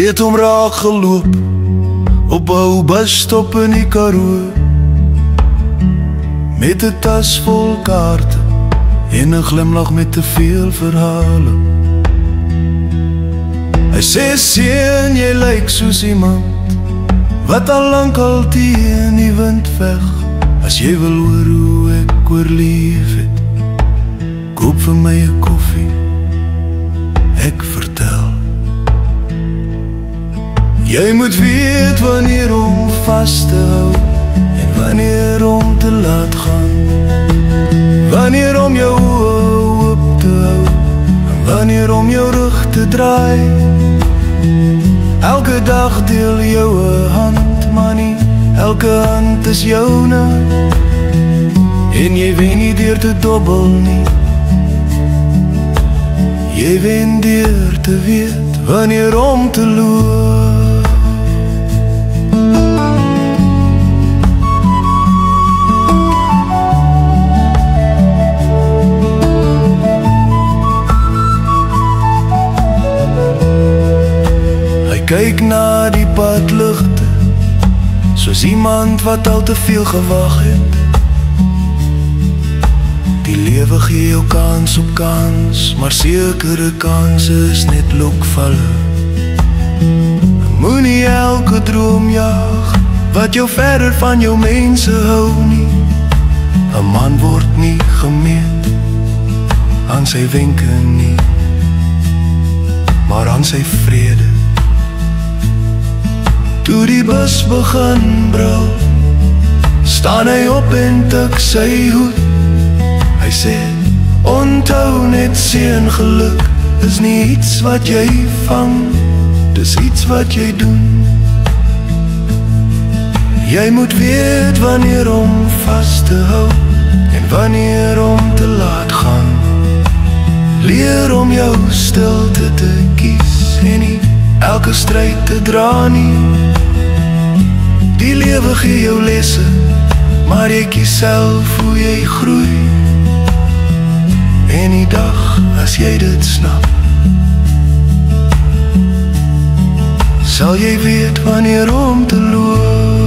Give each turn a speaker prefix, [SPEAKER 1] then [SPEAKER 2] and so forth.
[SPEAKER 1] het hom raak geloop op 'n ou busstop in die Karoo, met 'n tas vol kaarte en 'n glimlag met te veel verhale. Hy sê, seun, jy lyk soos iemand wat al lank al teen die wind veg. As jy wil hoor hoe ek oorleef het, koop vir my 'n koffie, ek vertel. Jy moet weet wanneer om vas te hou en wanneer om te laat gaan, wanneer om jou oë oop te hou en wanneer om jou rug te draai. Elke dag deel jou 'n hand, maar nie elke hand is joune, en jy wen nie deur te dobbel nie, jy wen deur te weet wanneer om te loop. Kyk na die padligte, soos iemand wat al te veel gewag het. Die lewe gee jou kans op kans, maar sekere kanse is net lokvalle. Moenie elke droom jag wat jou verder van jou mense hou nie. 'n man word nie gemeet aan sy wenke nie, maar aan sy vrede. Toe die bus begin brul, staan hy op en tik sy hoed. Hy sê, onthou net seun, geluk is nie iets wat jy vang, dis iets wat jy doen. Jy moet weet wanneer om vas te hou en wanneer om te laat gaan. Leer om jou stilte te kies en nie elke stryd te dra nie. Die lewe gee jou lesse, maar jy kies self hoe jy groei. En die dag as jy dit snap, sal jy weet wanneer om te loop.